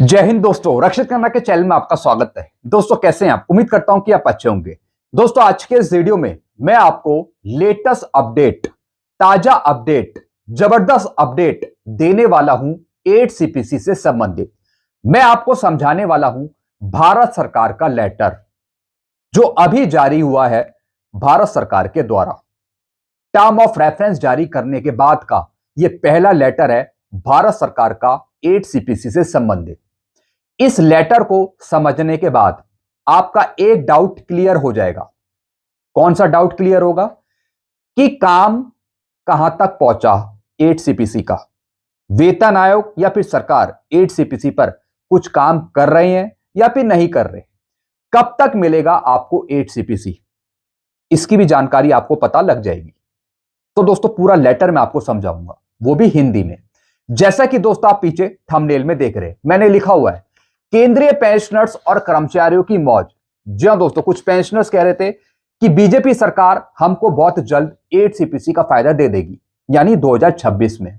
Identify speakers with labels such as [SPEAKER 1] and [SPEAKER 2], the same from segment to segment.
[SPEAKER 1] जय हिंद दोस्तों, रक्षित खन्ना के चैनल में आपका स्वागत है। दोस्तों कैसे हैं आप? उम्मीद करता हूं कि आप अच्छे होंगे। दोस्तों आज के इस वीडियो में मैं आपको लेटेस्ट अपडेट, ताजा अपडेट, जबरदस्त अपडेट देने वाला हूं 8 सीपीसी से संबंधित। मैं आपको समझाने वाला हूं भारत सरकार का लेटर जो अभी जारी हुआ है भारत सरकार के द्वारा। टर्म ऑफ रेफरेंस जारी करने के बाद का यह पहला लेटर है भारत सरकार का 8 सीपीसी से संबंधित। इस लेटर को समझने के बाद आपका एक डाउट क्लियर हो जाएगा। कौन सा डाउट क्लियर होगा? कि काम कहां तक पहुंचा 8 सीपीसी का। वेतन आयोग या फिर सरकार 8 सीपीसी पर कुछ काम कर रहे हैं या फिर नहीं कर रहे। कब तक मिलेगा आपको 8 सीपीसी, इसकी भी जानकारी आपको पता लग जाएगी। तो दोस्तों पूरा लेटर मैं आपको समझाऊंगा, वो भी हिंदी में। जैसा कि दोस्तों आप पीछे थंबनेल में देख रहे हैं, मैंने लिखा हुआ है केंद्रीय पेंशनर्स और कर्मचारियों की मौज। जी हां दोस्तों, कुछ पेंशनर्स कह रहे थे कि बीजेपी सरकार हमको बहुत जल्द 8 सीपीसी का फायदा दे देगी, यानी 2026 में।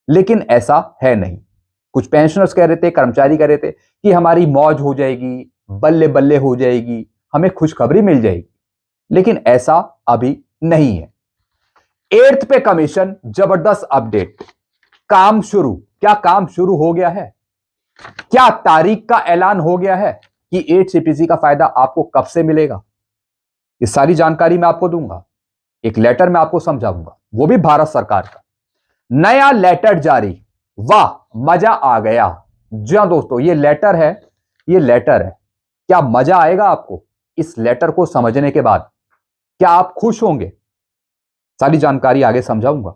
[SPEAKER 1] लेकिन ऐसा है नहीं। कुछ पेंशनर्स कह रहे थे, कर्मचारी कह रहे थे कि हमारी मौज हो जाएगी, बल्ले बल्ले हो जाएगी, हमें खुशखबरी मिल जाएगी। लेकिन ऐसा अभी नहीं है। 8th पे कमीशन, जबरदस्त अपडेट। काम शुरू। क्या काम शुरू हो गया है? क्या तारीख का ऐलान हो गया है कि 8 सीपीसी का फायदा आपको कब से मिलेगा? ये सारी जानकारी मैं आपको दूंगा। एक लेटर में आपको समझाऊंगा, वो भी भारत सरकार का नया लेटर जारी। वाह, मजा आ गया। जी हां दोस्तों, ये लेटर है, ये लेटर है। क्या मजा आएगा आपको इस लेटर को समझने के बाद? क्या आप खुश होंगे? सारी जानकारी आगे समझाऊंगा।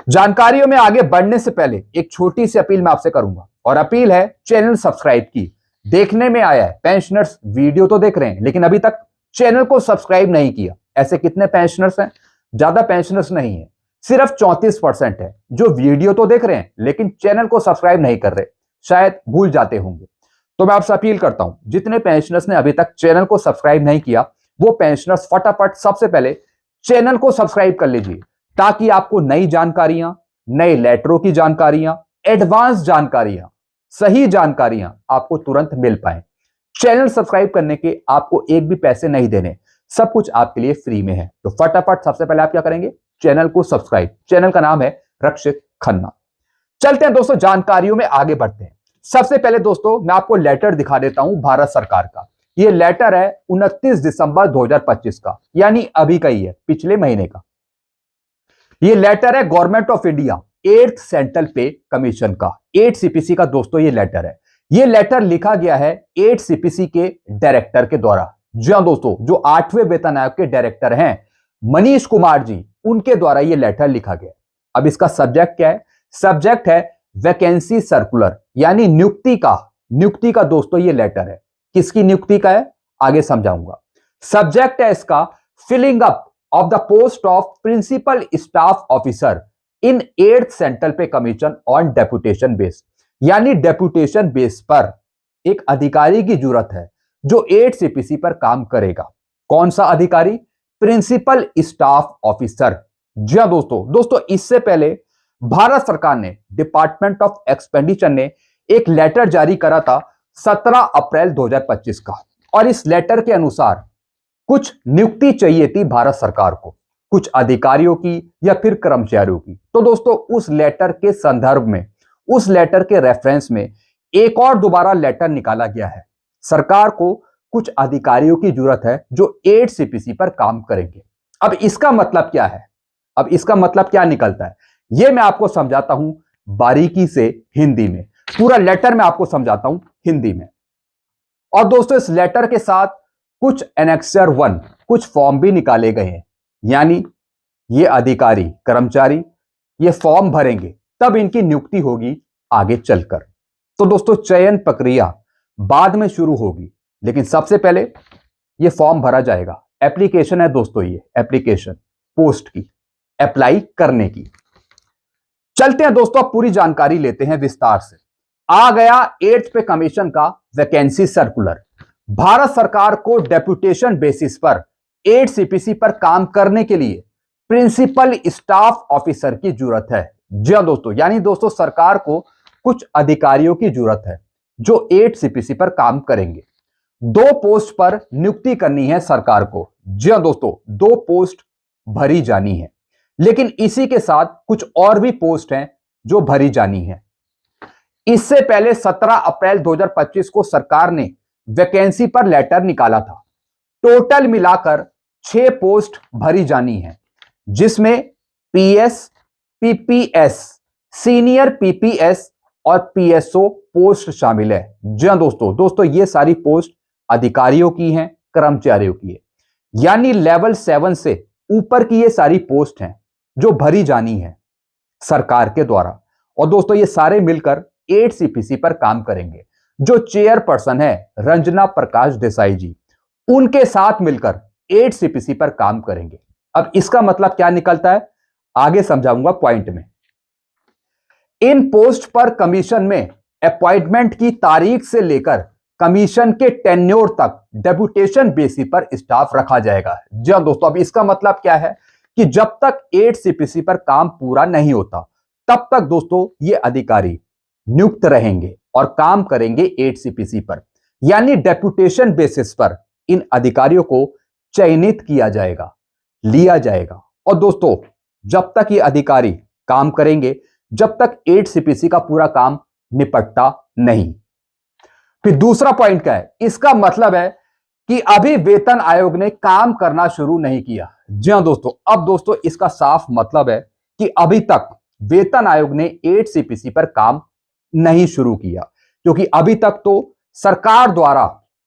[SPEAKER 1] जानकारियों में आगे बढ़ने से पहले एक छोटी सी अपील मैं आपसे करूंगा, और अपील है चैनल सब्सक्राइब की। देखने में आया है पेंशनर्स वीडियो तो देख रहे हैं, लेकिन अभी तक चैनल को सब्सक्राइब नहीं किया। ऐसे कितने पेंशनर्स हैं? ज्यादा पेंशनर्स नहीं है, सिर्फ 34% है जो वीडियो तो देख रहे हैं लेकिन चैनल को सब्सक्राइब नहीं कर रहे। शायद भूल जाते होंगे। तो मैं आपसे अपील करता हूं, जितने पेंशनर्स ने अभी तक चैनल को सब्सक्राइब नहीं किया, वो पेंशनर्स फटाफट सबसे पहले चैनल को सब्सक्राइब कर लीजिए, ताकि आपको नई जानकारियां, नए लेटरों की जानकारियां, एडवांस जानकारियां, सही जानकारियां आपको तुरंत मिल पाए। चैनल सब्सक्राइब करने के आपको एक भी पैसे नहीं देने, सब कुछ आपके लिए फ्री में है। तो फटाफट सबसे पहले आप क्या करेंगे? चैनल को सब्सक्राइब। चैनल का नाम है रक्षित खन्ना। चलते हैं दोस्तों, जानकारियों में आगे बढ़ते हैं। सबसे पहले दोस्तों मैं आपको लेटर दिखा देता हूं भारत सरकार का। यह लेटर है 29 दिसंबर 2025 का, यानी अभी का ही है, पिछले महीने का। यह लेटर है government of India 8th central pay commission का, 8 सीपीसी का। दोस्तों ये लेटर है, यह लेटर लिखा गया है 8 सीपीसी के डायरेक्टर के द्वारा। जी हां दोस्तों, जो 8वें वेतन आयोग के डायरेक्टर हैं मनीष कुमार जी, उनके द्वारा यह लेटर लिखा गया। अब इसका सब्जेक्ट क्या है? सब्जेक्ट है वैकेंसी सर्कुलर, यानी नियुक्ति का दोस्तों ये लेटर है। किसकी नियुक्ति का है? आगे समझाऊंगा। सब्जेक्ट है इसका filling up of the post of principal staff officer in 8th central pay commission on deputation base, यानी डेपुटेशन बेस पर एक अधिकारी की जरूरत है जो 8 सीपीसी पर काम करेगा। कौन सा अधिकारी? Principal staff officer. जी हां दोस्तों, इससे पहले भारत सरकार ने, डिपार्टमेंट ऑफ एक्सपेंडिचर ने एक लेटर जारी करा था 17 अप्रैल 2025 का, और इस लेटर के अनुसार कुछ नियुक्ति चाहिए थी भारत सरकार को, कुछ अधिकारियों की या फिर कर्मचारियों की। तो दोस्तों उस लेटर के संदर्भ में, उस लेटर के रेफरेंस में एक और दोबारा लेटर निकाला गया है। सरकार को कुछ अधिकारियों की जरूरत है जो 8 सीपीसी पर काम करेंगे। अब इसका मतलब क्या है? अब इसका मतलब क्या निकलता है, यह मैं आपको समझाता हूं बारीकी से हिंदी में। पूरा लेटर मैं आपको समझाता हूं हिंदी में। और दोस्तों इस लेटर के साथ कुछ एनेक्सर 1, कुछ फॉर्म भी निकाले गए हैं, यानी ये अधिकारी, कर्मचारी ये फॉर्म भरेंगे, तब इनकी नियुक्ति होगी आगे चलकर। तो दोस्तों चयन प्रक्रिया बाद में शुरू होगी, लेकिन सबसे पहले ये फॉर्म भरा जाएगा। एप्लीकेशन है दोस्तों, ये एप्लीकेशन पोस्ट की, अप्लाई करने की। चलते हैं दोस्तों, पूरी जानकारी लेते हैं विस्तार से। आ गया 8th पे कमीशन का वैकेंसी सर्कुलर। भारत सरकार को डेपुटेशन बेसिस पर 8 सीपीसी पर काम करने के लिए प्रिंसिपल स्टाफ ऑफिसर की जरूरत है। जी हां दोस्तों, यानी दोस्तों सरकार को कुछ अधिकारियों की जरूरत है जो 8 सीपीसी पर काम करेंगे। 2 पोस्ट पर नियुक्ति करनी है सरकार को। जी हां दोस्तों, 2 पोस्ट भरी जानी है, लेकिन इसी के साथ कुछ और भी पोस्ट हैं जो भरी जानी है। इससे पहले 17 अप्रैल 2025 को सरकार ने वैकेंसी पर लेटर निकाला था। टोटल मिलाकर 6 पोस्ट भरी जानी है, जिसमें पीएस, पीपीएस, सीनियर पीपीएस और पीएसओ पोस्ट शामिल है। जी हां दोस्तों, ये सारी पोस्ट अधिकारियों की हैं, कर्मचारियों की है, यानी लेवल 7 से ऊपर की ये सारी पोस्ट हैं जो भरी जानी है सरकार के द्वारा। और दोस्तों ये सारे मिलकर 8 सीपीसी पर काम करेंगे। जो चेयरपर्सन है रंजना प्रकाश देसाई जी, उनके साथ मिलकर 8 सीपीसी पर काम करेंगे। अब इसका मतलब क्या निकलता है आगे समझाऊंगा पॉइंट में। इन पोस्ट पर कमीशन में अपॉइंटमेंट की तारीख से लेकर कमीशन के टेन्योर तक डेपुटेशन बेसिस पर स्टाफ रखा जाएगा। जी हां दोस्तों, अब इसका मतलब क्या है कि जब तक 8 सीपीसी पर काम पूरा नहीं होता तब तक दोस्तों ये अधिकारी नियुक्त रहेंगे और काम करेंगे 8 सीपीसी पर, यानी डेपुटेशन बेसिस पर इन अधिकारियों को चयनित किया जाएगा, लिया जाएगा। और दोस्तों जब तक ये अधिकारी काम करेंगे, जब तक 8 सीपीसी का पूरा काम निपटता नहीं। फिर दूसरा पॉइंट क्या है, इसका मतलब है कि अभी वेतन आयोग ने काम करना शुरू नहीं किया। जी हां दोस्तों, अब दोस्तों इसका साफ मतलब है कि अभी तक वेतन आयोग ने 8 सीपीसी पर काम नहीं शुरू किया, क्योंकि अभी तक तो सरकार द्वारा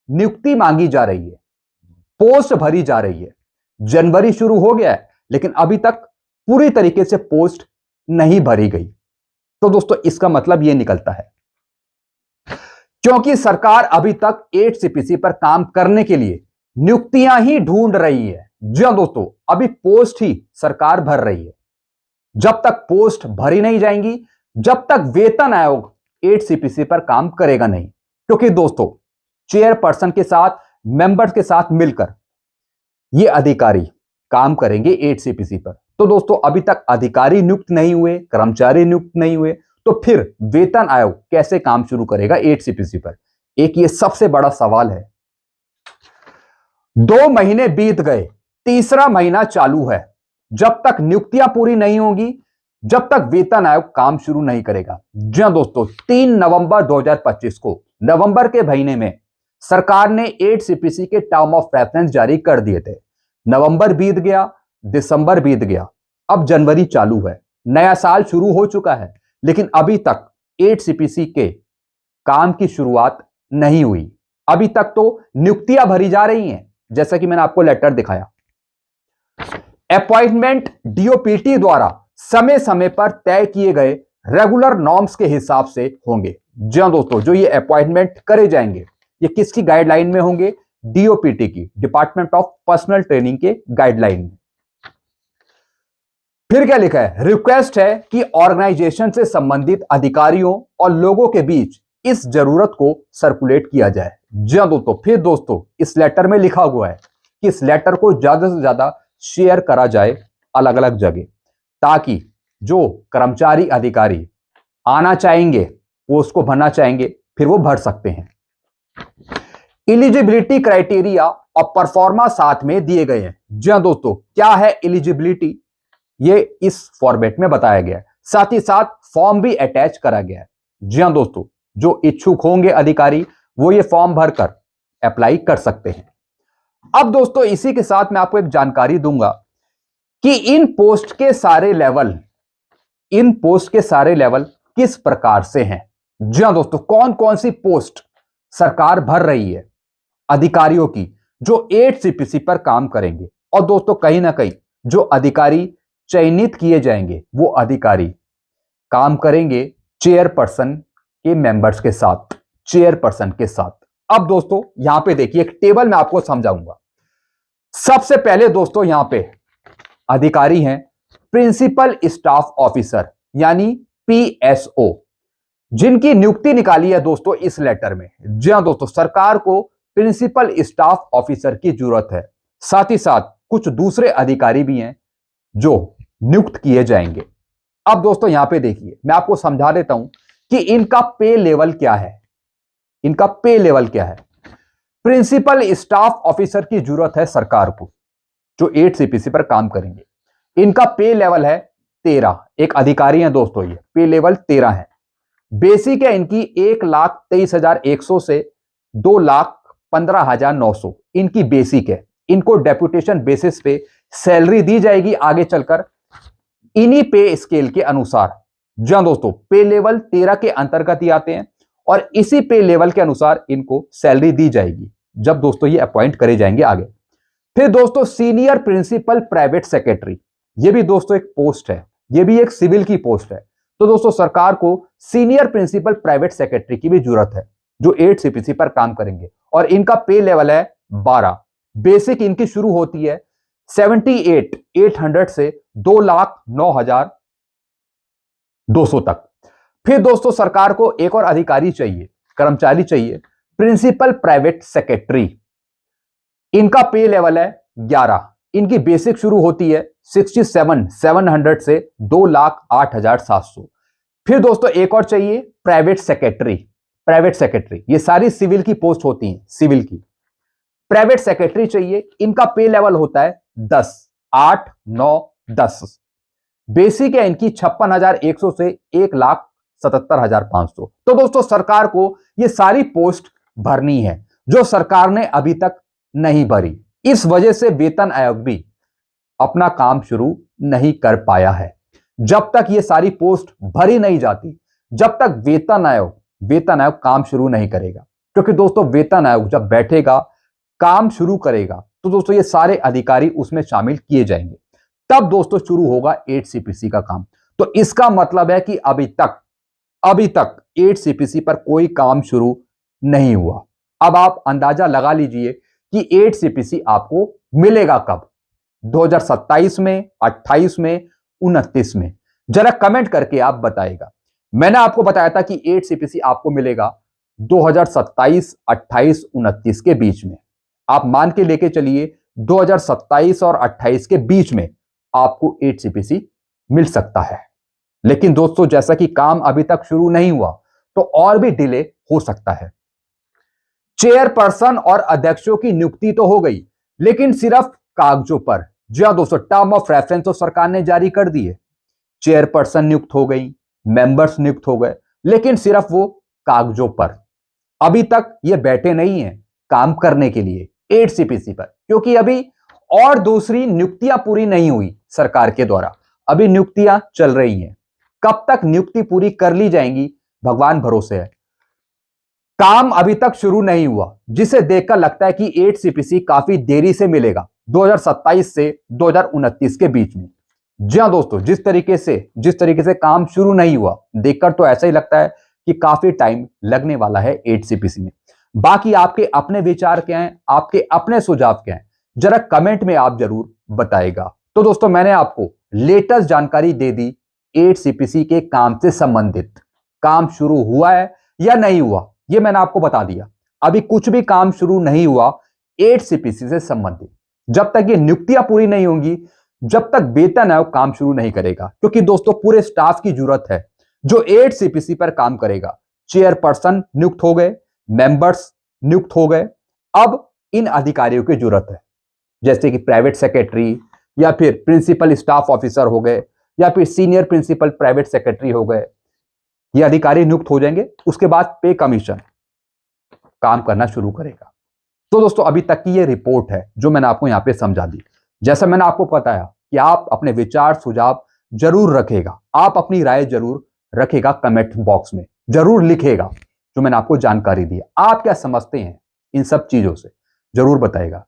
[SPEAKER 1] नियुक्ति मांगी जा रही है, पोस्ट भरी जा रही है। जनवरी शुरू हो गया है, लेकिन अभी तक पूरी तरीके से पोस्ट नहीं भरी गई। तो दोस्तों इसका मतलब यह निकलता है क्योंकि सरकार अभी तक 8 सीपीसी पर काम करने के लिए नियुक्तियां ही ढूंढ रही है। जी हां दोस्तों, अभी पोस्ट ही सरकार भर रही है। जब तक पोस्ट भरी नहीं जाएंगी, जब तक वेतन आयोग 8 सीपीसी पर काम करेगा नहीं, क्योंकि दोस्तों चेयरपर्सन के साथ, मेंबर्स के साथ मिलकर ये अधिकारी काम करेंगे 8 सीपीसी पर। तो दोस्तों अभी तक अधिकारी नियुक्त नहीं हुए, कर्मचारी नियुक्त नहीं हुए, तो फिर वेतन आयोग कैसे काम शुरू करेगा 8 सीपीसी पर? एक ये सबसे बड़ा सवाल है। 2 महीने बीत गए, तीसरा महीना चालू है। जब तक नियुक्तियां पूरी नहीं होंगी, जब तक वेतन आयोग काम शुरू नहीं करेगा। जी हां दोस्तों, 3 नवंबर 2025 को, नवंबर के महीने में सरकार ने 8 सीपीसी के टर्म ऑफ रेफरेंस जारी कर दिए थे। नवंबर बीत गया, दिसंबर बीत गया, अब जनवरी चालू है, नया साल शुरू हो चुका है, लेकिन अभी तक 8 सीपीसी के काम की शुरुआत नहीं हुई। अभी तक तो नियुक्तियां भरी जा रही हैं, जैसा कि मैंने आपको लेटर दिखाया। अपॉइंटमेंट डीओपीटी द्वारा समय समय पर तय किए गए रेगुलर नॉर्म्स के हिसाब से होंगे। जी हां दोस्तों, जो ये अपॉइंटमेंट करे जाएंगे ये किसकी गाइडलाइन में होंगे? डीओपीटी की, डिपार्टमेंट ऑफ पर्सनल ट्रेनिंग के गाइडलाइन में। फिर क्या लिखा है? रिक्वेस्ट है कि ऑर्गेनाइजेशन से संबंधित अधिकारियों और लोगों के बीच इस जरूरत को सर्कुलेट किया जाए। जी हां दोस्तों, फिर दोस्तों इस लेटर में लिखा हुआ है कि इस लेटर को ज्यादा से ज्यादा शेयर करा जाए अलग अलग जगह, ताकि जो कर्मचारी अधिकारी आना चाहेंगे, पोस्ट को भरना चाहेंगे, फिर वो भर सकते हैं। एलिजिबिलिटी क्राइटेरिया और परफॉर्मा साथ में दिए गए हैं। जी हां दोस्तों, क्या है एलिजिबिलिटी, ये इस फॉर्मेट में बताया गया है। साथ ही साथ फॉर्म भी अटैच करा गया है। जी हां दोस्तों, जो इच्छुक होंगे अधिकारी वो ये फॉर्म भरकर अप्लाई कर सकते हैं। अब दोस्तों इसी के साथ मैं आपको एक जानकारी दूंगा कि इन पोस्ट के सारे लेवल किस प्रकार से हैं। जी हां दोस्तों, कौन कौन सी पोस्ट सरकार भर रही है अधिकारियों की जो 8 सीपीसी पर काम करेंगे। और दोस्तों कहीं ना कहीं जो अधिकारी चयनित किए जाएंगे वो अधिकारी काम करेंगे चेयरपर्सन के मेंबर्स के साथ, चेयरपर्सन के साथ। अब दोस्तों यहां पे देखिए एक टेबल में आपको समझाऊंगा। सबसे पहले दोस्तों यहां पे अधिकारी हैं प्रिंसिपल स्टाफ ऑफिसर यानी पीएसओ, जिनकी नियुक्ति निकाली है दोस्तों इस लेटर में। जी हां दोस्तों, सरकार को प्रिंसिपल स्टाफ ऑफिसर की जरूरत है। साथ ही साथ कुछ दूसरे अधिकारी भी हैं जो नियुक्त किए जाएंगे। अब दोस्तों यहां पे देखिए, मैं आपको समझा देता हूं कि इनका पे लेवल क्या है। इनका पे लेवल क्या है। प्रिंसिपल स्टाफ ऑफिसर की जरूरत है सरकार को, जो 8 सीपीसी पर काम करेंगे। इनका पे लेवल है 13, एक अधिकारी हैं दोस्तों, ये पे लेवल 13 है। बेसिक है इनकी 1,23,100 से 2,15,900 इनकी बेसिक है। इनको डेप्यूटेशन बेसिस पे सैलरी दी जाएगी आगे चलकर इन्हीं पे स्केल के अनुसार। जी हां दोस्तों, पे लेवल 13 के अंतर्गत ही आते हैं और इसी पे लेवल के अनुसार इनको सैलरी दी जाएगी जब दोस्तों ये अपॉइंट करे जाएंगे आगे। फिर दोस्तों सीनियर प्रिंसिपल प्राइवेट सेक्रेटरी, ये भी दोस्तों एक पोस्ट है, ये भी एक सिविल की पोस्ट है। तो दोस्तों सरकार को सीनियर प्रिंसिपल प्राइवेट सेक्रेटरी की भी जरूरत है जो 8 सीपीसी पर काम करेंगे और इनका पे लेवल है 12। बेसिक इनकी शुरू होती है 78,800 से 2,09,200 तक। फिर दोस्तों सरकार को एक और अधिकारी चाहिए, कर्मचारी चाहिए, प्रिंसिपल प्राइवेट सेक्रेटरी। इनका पे लेवल है 11। इनकी बेसिक शुरू होती है 67,700 से 2,08,700। फिर दोस्तों एक और चाहिए प्राइवेट सेक्रेटरी। प्राइवेट सेक्रेटरी ये सारी सिविल की पोस्ट होती हैं, सिविल की। प्राइवेट सेक्रेटरी चाहिए, इनका पे लेवल होता है 10, 8, 9, 10। बेसिक है इनकी 56,100 से 1,77,500। तो दोस्तों सरकार को ये सारी पोस्ट भरनी है जो सरकार ने अभी तक नहीं भरी। इस वजह से वेतन आयोग भी अपना काम शुरू नहीं कर पाया है। जब तक ये सारी पोस्ट भरी नहीं जाती, जब तक वेतन आयोग काम शुरू नहीं करेगा। क्योंकि दोस्तों वेतन आयोग जब बैठेगा, काम शुरू करेगा, तो दोस्तों ये सारे अधिकारी उसमें शामिल किए जाएंगे, तब दोस्तों शुरू होगा 8 सीपीसी का काम। तो इसका मतलब है कि अभी तक 8 सीपीसी पर कोई काम शुरू नहीं हुआ। अब आप अंदाजा लगा लीजिए कि 8 सीपीसी आपको मिलेगा कब, 2027 में, 28 में, 29 में। जरा कमेंट करके आप बताइएगा। मैंने आपको बताया था कि 8 सीपीसी आपको मिलेगा 2027, 28, 29 के बीच में। आप मान के लेके चलिए 2027 और 28 के बीच में आपको 8 सीपीसी मिल सकता है। लेकिन दोस्तों जैसा कि काम अभी तक शुरू नहीं हुआ तो और भी डिले हो सकता है। चेयरपर्सन और अध्यक्षों की नियुक्ति तो हो गई, लेकिन सिर्फ कागजों पर। जी हां दोस्तों, टर्म ऑफ रेफरेंस तो सरकार ने जारी कर दी है। चेयरपर्सन नियुक्त हो गई, मेंबर्स नियुक्त हो गए, लेकिन सिर्फ वो कागजों पर। अभी तक ये बैठे नहीं है काम करने के लिए 8 सीपीसी पर, क्योंकि अभी और दूसरी नियुक्तियां पूरी नहीं हुई सरकार के द्वारा। अभी नियुक्तियां चल रही हैं। कब तक नियुक्ति पूरी कर ली जाएंगी भगवान भरोसे है। काम अभी तक शुरू नहीं हुआ, जिसे देखकर लगता है कि 8 सीपीसी काफी देरी से मिलेगा, 2027 से 2029 के बीच में। जी हां दोस्तों, जिस तरीके से काम शुरू नहीं हुआ, देखकर तो ऐसा ही लगता है कि काफी टाइम लगने वाला है 8 सीपीसी में। बाकी आपके अपने विचार क्या हैं, आपके अपने सुझाव क्या हैं, जरा कमेंट में आप जरूर बताइएगा। तो दोस्तों मैंने आपको लेटेस्ट जानकारी दे दी 8 सीपीसी के काम से संबंधित। काम शुरू हुआ है या नहीं हुआ, यह मैंने आपको बता दिया। अभी कुछ भी काम शुरू नहीं हुआ 8 सीपीसी से संबंधित। जब तक ये नियुक्तियां पूरी नहीं होंगी, जब तक वेतन आयोग काम शुरू नहीं करेगा, क्योंकि दोस्तों पूरे स्टाफ की जरूरत है जो 8 सीपीसी पर काम करेगा। चेयरपर्सन नियुक्त हो गए, मेंबर्स नियुक्त हो गए, अब इन अधिकारियों की जरूरत है, जैसे कि प्राइवेट सेक्रेटरी या फिर प्रिंसिपल स्टाफ ऑफिसर हो गए या फिर सीनियर प्रिंसिपल प्राइवेट सेक्रेटरी हो गए। ये अधिकारी नियुक्त हो जाएंगे, उसके बाद पे कमीशन काम करना शुरू करेगा। तो दोस्तों अभी तक की ये रिपोर्ट है जो मैंने आपको यहां पे समझा दी। जैसा मैंने आपको बताया कि आप अपने विचार सुझाव जरूर रखेगा, आप अपनी राय जरूर रखेगा, कमेंट बॉक्स में जरूर लिखेगा जो मैंने आपको जानकारी दी। आप क्या समझते हैं इन सब चीजों से, जरूर बताइएगा।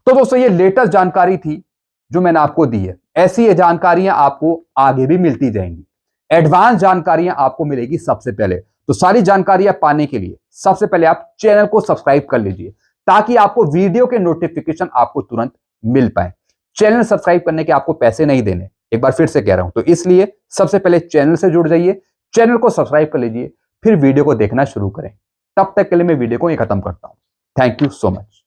[SPEAKER 1] तो दोस्तों ये लेटेस्ट जानकारी थी जो मैंने आपको दी है। ऐसी ये जानकारियां आपको आगे भी मिलती जाएंगी, एडवांस जानकारियां आपको मिलेगी सबसे पहले। तो सारी जानकारियां पाने के लिए सबसे पहले आप चैनल को सब्सक्राइब कर लीजिए, ताकि आपको वीडियो के नोटिफिकेशन आपको तुरंत मिल पाए। चैनल सब्सक्राइब करने के आपको पैसे नहीं देने, एक बार फिर से कह रहा हूं, तो इसलिए सबसे पहले चैनल से जुड़ जाइए, चैनल को सब्सक्राइब कर लीजिए, फिर वीडियो को देखना शुरू करें। तब तक के लिए मैं वीडियो को यहीं खत्म करता हूं। Thank you so much.